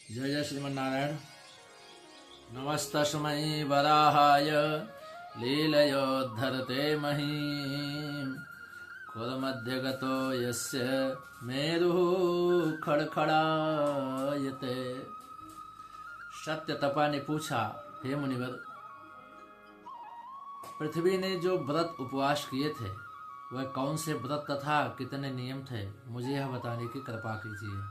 जय जय श्रीमन्नारायण। नमस्तस्मै वराहाय लीलयोद्धरते महीम् कुलमध्यगतो यस्य मेरुः खड़खड़ायते। सत्यतपा ने पूछा, हे मुनिवर, पृथ्वी ने जो व्रत उपवास किए थे वह कौन से व्रत तथा कितने नियम थे, मुझे यह बताने की कृपा कीजिए।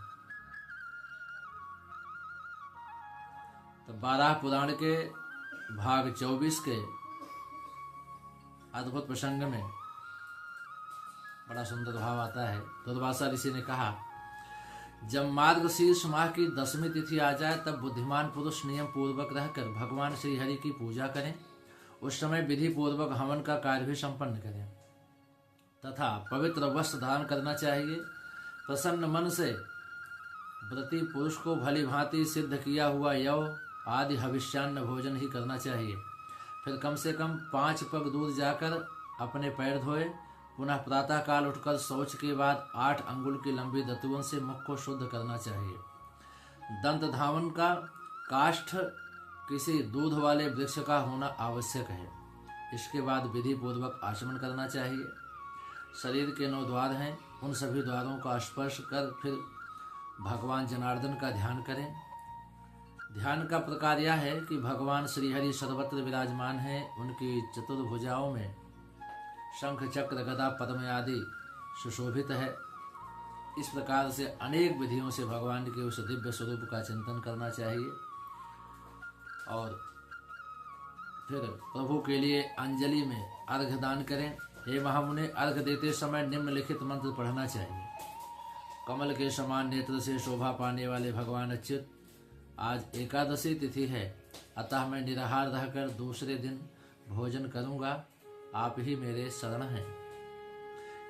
तो 12 पुराण के भाग 24 के अद्भुत प्रसंग में बड़ा सुंदर भाव आता है। दुर्वासा ऋषि ने कहा, जब मार्गशीर्ष माह की 10वीं तिथि आ जाए तब बुद्धिमान पुरुष नियम पूर्वक रहकर भगवान श्री हरि की पूजा करें। उस समय विधि पूर्वक हवन का कार्य भी संपन्न करें तथा पवित्र वस्त्र धारण करना चाहिए। प्रसन्न मन से व्रती पुरुष को भली भांति सिद्ध किया हुआ यव आदि हविष्यान्न भोजन ही करना चाहिए। फिर कम से कम 5 पग दूर जाकर अपने पैर धोए। पुनः प्रातः काल उठकर शौच के बाद 8 अंगुल की लंबी दतुओं से मुख को शुद्ध करना चाहिए। दंत धावन का काष्ठ किसी दूध वाले वृक्ष का होना आवश्यक है। इसके बाद विधि पूर्वक आचमन करना चाहिए। शरीर के 9 द्वार हैं, उन सभी द्वारों का स्पर्श कर फिर भगवान जनार्दन का ध्यान करें। ध्यान का प्रकार यह है कि भगवान श्रीहरि सर्वत्र विराजमान हैं। उनकी चतुर्भुजाओं में शंख चक्र गदा पद्म आदि सुशोभित है। इस प्रकार से अनेक विधियों से भगवान के उस दिव्य स्वरूप का चिंतन करना चाहिए और फिर प्रभु के लिए अंजलि में अर्घ्य दान करें। हे महामुने, अर्घ्य देते समय निम्नलिखित मंत्र पढ़ना चाहिए। कमल के समान नेत्र से शोभा पाने वाले भगवान अच्युत, आज एकादशी तिथि है, अतः मैं निराहार रहकर दूसरे दिन भोजन करूंगा। आप ही मेरे शरण हैं।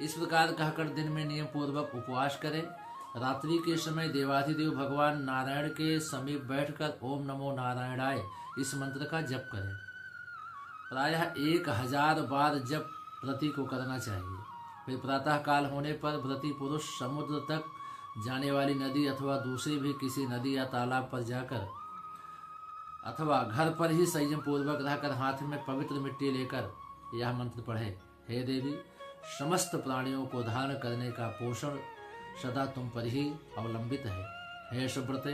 इस प्रकार कहकर दिन में नियम पूर्वक उपवास करें। रात्रि के समय देवाधिदेव भगवान नारायण के समीप बैठकर ओम नमो नारायणाय इस मंत्र का जप करें। प्रायः 1000 बार जप व्रती को करना चाहिए। फिर प्रातः काल होने पर व्रती पुरुष समुद्र तक जाने वाली नदी अथवा दूसरी भी किसी नदी या तालाब पर जाकर अथवा घर पर ही संयम पूर्वक रहकर हाथ में पवित्र मिट्टी लेकर यह मंत्र पढ़े। हे देवी, समस्त प्राणियों को धारण करने का पोषण सदा तुम पर ही अवलंबित है। हे सुव्रते,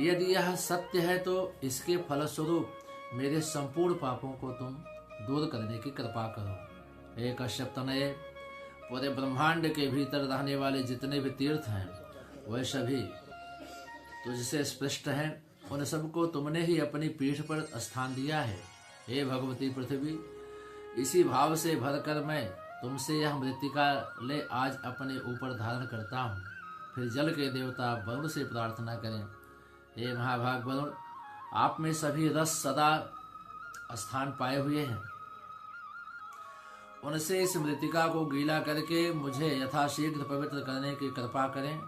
यदि यह सत्य है तो इसके फलस्वरूप मेरे संपूर्ण पापों को तुम दूर करने की कृपा करो। हे कश्यप तनये, पूरे ब्रह्मांड के भीतर रहने वाले जितने भी तीर्थ हैं वह सभी तुझसे स्पृष्ट हैं। उन सबको तुमने ही अपनी पीठ पर स्थान दिया है। हे भगवती पृथ्वी, इसी भाव से भरकर मैं तुमसे यह मृत्तिका ले आज अपने ऊपर धारण करता हूँ। फिर जल के देवता वरुण से प्रार्थना करें। हे महाभाग वरुण, आप में सभी रस सदा स्थान पाए हुए हैं। उनसे इस मृत्तिका को गीला करके मुझे यथाशीघ्र पवित्र करने की कृपा करें।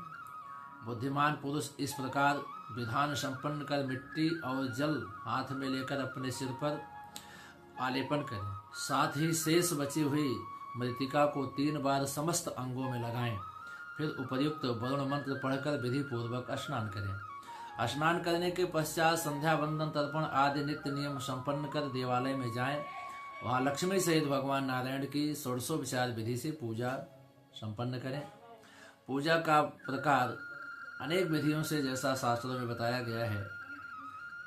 बुद्धिमान पुरुष इस प्रकार विधान संपन्न कर मिट्टी और जल हाथ में लेकर अपने सिर पर आलेपन करें। साथ ही शेष बची हुई मृत्तिका को 3 बार समस्त अंगों में लगाएं। फिर उपर्युक्त वरुण मंत्र पढ़कर विधि पूर्वक स्नान करें। स्नान करने के पश्चात संध्या वंदन तर्पण आदि नित्य नियम संपन्न कर देवालय में जाएं। वहाँ लक्ष्मी सहित भगवान नारायण की षोडशोपचार विधि से पूजा संपन्न करें। पूजा का प्रकार अनेक विधियों से जैसा शास्त्रों में बताया गया है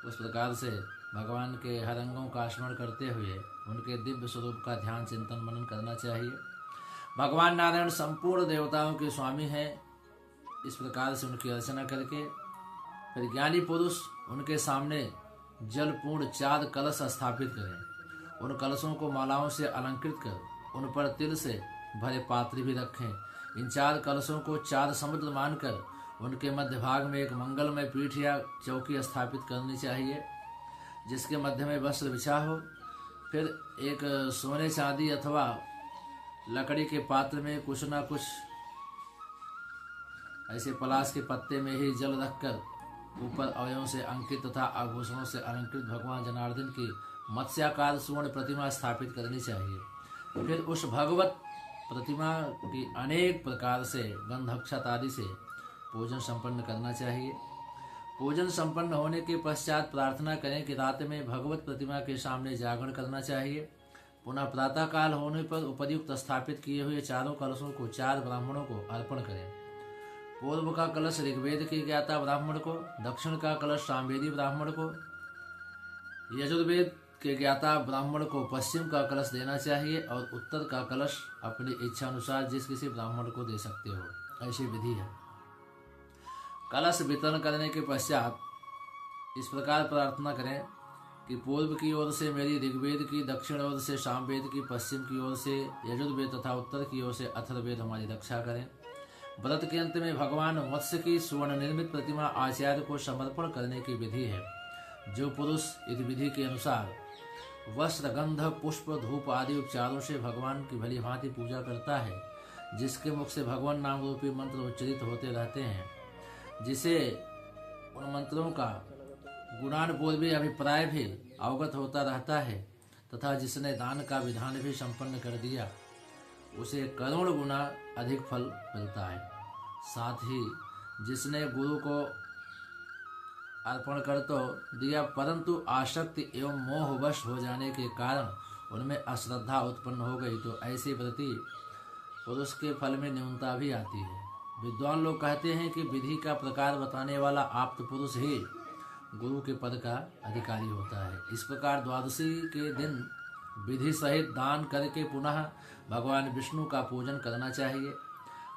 उस प्रकार से भगवान के हर अंगों का स्मरण करते हुए उनके दिव्य स्वरूप का ध्यान चिंतन मनन करना चाहिए। भगवान नारायण संपूर्ण देवताओं के स्वामी हैं। इस प्रकार से उनकी अर्चना करके फिर ज्ञानी पुरुष उनके सामने जलपूर्ण 4 कलश स्थापित करें। उन कलशों को मालाओं से अलंकृत कर उन पर तिल से भरे पात्र भी रखें। इन 4 कलशों को 4 समुद्र मानकर उनके मध्य भाग में एक मंगलमय पीठ या चौकी स्थापित करनी चाहिए जिसके मध्य में वस्त्र बिछा हो। फिर एक सोने चांदी अथवा लकड़ी के पात्र में कुछ न कुछ ऐसे पलाश के पत्ते में ही जल रखकर ऊपर अवयों से अंकित तथा आभूषणों से अलंकृत भगवान जनार्दन की मत्स्याकार सुवर्ण प्रतिमा स्थापित करनी चाहिए। फिर उस भगवत प्रतिमा की अनेक प्रकार से गंध अक्षत आदि से पूजन संपन्न करना चाहिए। पूजन संपन्न होने के पश्चात प्रार्थना करें कि रात में भगवत प्रतिमा के सामने जागरण करना चाहिए। पुनः प्रातः काल होने पर उपर्युक्त स्थापित किए हुए चारों कलशों को 4 ब्राह्मणों को अर्पण करें। पूर्व का कलश ऋग्वेद के ज्ञाता ब्राह्मण को, दक्षिण का कलश सामवेदी ब्राह्मण को, यजुर्वेद के ज्ञाता ब्राह्मण को पश्चिम का कलश देना चाहिए और उत्तर का कलश अपनी इच्छा अनुसार जिस किसी ब्राह्मण को दे सकते हो। ऐसी विधि है। कलश वितरण करने के पश्चात इस प्रकार प्रार्थना करें कि पूर्व की ओर से मेरी ऋग्वेद की, दक्षिण ओर से सामवेद की, पश्चिम की ओर से यजुर्वेद तथा उत्तर की ओर से अथर्ववेद हमारी रक्षा करें। व्रत के अंत में भगवान मत्स्य की स्वर्ण निर्मित प्रतिमा आचार्य को समर्पण करने की विधि है। जो पुरुष इस विधि के अनुसार वस्त्र, गंध, पुष्प, धूप आदि उपचारों से भगवान की भली भांति पूजा करता है, जिसके मुख से भगवान नाम रूपी मंत्र उच्चरित होते रहते हैं, जिसे उन मंत्रों का गुणानुपूर्वी अभिप्राय भी अवगत होता रहता है तथा जिसने दान का विधान भी संपन्न कर दिया, उसे करोड़ गुना अधिक फल मिलता है। साथ ही जिसने गुरु को अर्पण कर तो दिया, परंतु आसक्ति एवं मोहवश हो जाने के कारण उनमें अश्रद्धा उत्पन्न हो गई, तो ऐसे प्रति पुरुष के फल में न्यूनता भी आती है। विद्वान लोग कहते हैं कि विधि का प्रकार बताने वाला आप्त पुरुष ही गुरु के पद का अधिकारी होता है। इस प्रकार द्वादशी के दिन विधि सहित दान करके पुनः भगवान विष्णु का पूजन करना चाहिए।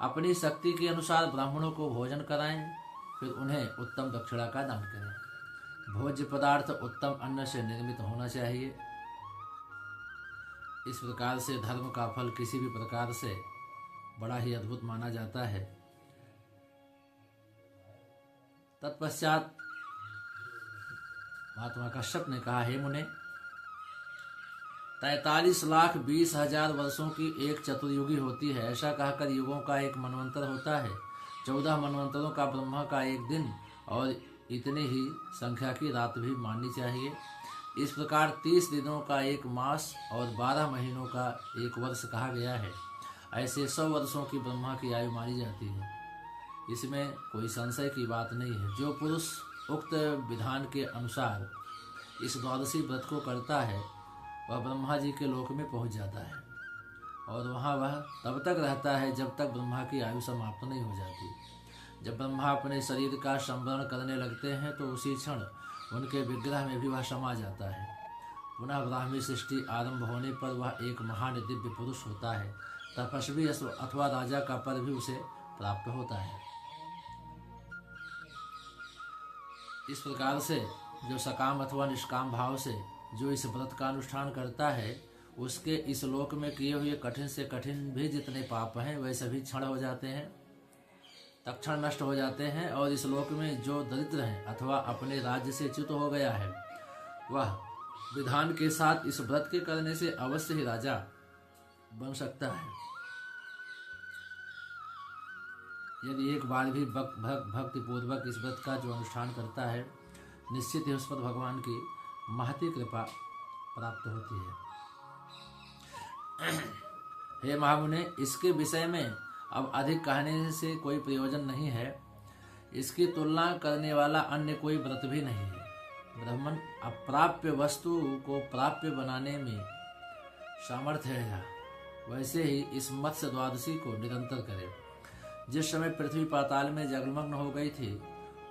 अपनी शक्ति के अनुसार ब्राह्मणों को भोजन कराएं, फिर उन्हें उत्तम दक्षिणा का दान करें। भोज्य पदार्थ उत्तम अन्न से निर्मित होना चाहिए। इस प्रकार से धर्म का फल किसी भी प्रकार से बड़ा ही अद्भुत माना जाता है। तत्पश्चात महात्मा कश्यप ने कहा, हे मुने, 43,20,000 वर्षों की एक चतुर्युगी होती है। ऐसा कहकर युगों का एक मनवंतर होता है। 14 मनवंतरों का ब्रह्मा का एक दिन और इतनी ही संख्या की रात भी माननी चाहिए। इस प्रकार 30 दिनों का एक मास और 12 महीनों का एक वर्ष कहा गया है। ऐसे 100 वर्षों की ब्रह्मा की आयु मानी जाती है। इसमें कोई संशय की बात नहीं है। जो पुरुष उक्त विधान के अनुसार इस द्वादशी व्रत को करता है, वह ब्रह्मा जी के लोक में पहुंच जाता है और वहां वह तब तक रहता है जब तक ब्रह्मा की आयु समाप्त नहीं हो जाती। जब ब्रह्मा अपने शरीर का संवरण करने लगते हैं तो उसी क्षण उनके विग्रह में भी वह समा जाता है। पुनः ब्राह्मी सृष्टि आरंभ होने पर वह एक महान दिव्य पुरुष होता है। तपस्वी अथवा राजा का पद भी उसे प्राप्त होता है। इस प्रकार से जो सकाम अथवा निष्काम भाव से जो इस व्रत का अनुष्ठान करता है, उसके इस लोक में किए हुए कठिन से कठिन भी जितने पाप हैं वे सभी क्षण हो जाते हैं, तत्क्षण नष्ट हो जाते हैं। और इस लोक में जो दरिद्र हैं अथवा अपने राज्य से च्युत हो गया है, वह विधान के साथ इस व्रत के करने से अवश्य ही राजा बन सकता है। यदि एक बार भी भक्ति पूर्वक इस व्रत का जो अनुष्ठान करता है, निश्चित ही उस पर भगवान की महती कृपा प्राप्त होती है। हे महामुने, इसके विषय में अब अधिक कहने से कोई प्रयोजन नहीं है। इसकी तुलना करने वाला अन्य कोई व्रत भी नहीं है। ब्राह्मण अप्राप्य वस्तु को प्राप्य बनाने में सामर्थ्य है, वैसे ही इस मत्स्य द्वादशी को निरंतर करे। जिस समय पृथ्वी पाताल में जलमग्न हो गई थी,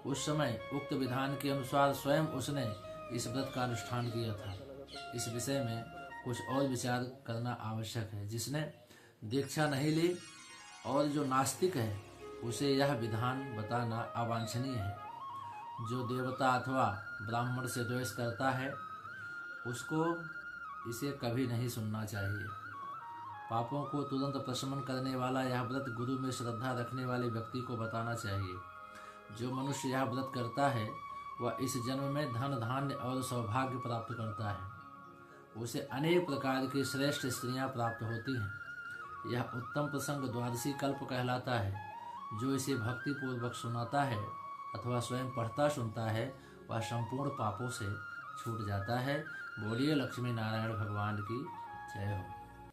उस समय उक्त विधान के अनुसार स्वयं उसने इस व्रत का अनुष्ठान किया था। इस विषय में कुछ और विचार करना आवश्यक है। जिसने दीक्षा नहीं ली और जो नास्तिक है, उसे यह विधान बताना अवांछनीय है। जो देवता अथवा ब्राह्मण से द्वेष करता है, उसको इसे कभी नहीं सुनना चाहिए। पापों को तुरंत प्रशमन करने वाला यह व्रत गुरु में श्रद्धा रखने वाले व्यक्ति को बताना चाहिए। जो मनुष्य यह व्रत करता है, वह इस जन्म में धन, धान्य और सौभाग्य प्राप्त करता है। उसे अनेक प्रकार की श्रेष्ठ स्त्रियां प्राप्त होती हैं। यह उत्तम प्रसंग द्वादशी कल्प कहलाता है। जो इसे भक्ति पूर्वक सुनाता है अथवा स्वयं पढ़ता सुनता है, वह संपूर्ण पापों से छूट जाता है। बोलिए लक्ष्मी नारायण भगवान की जय हो।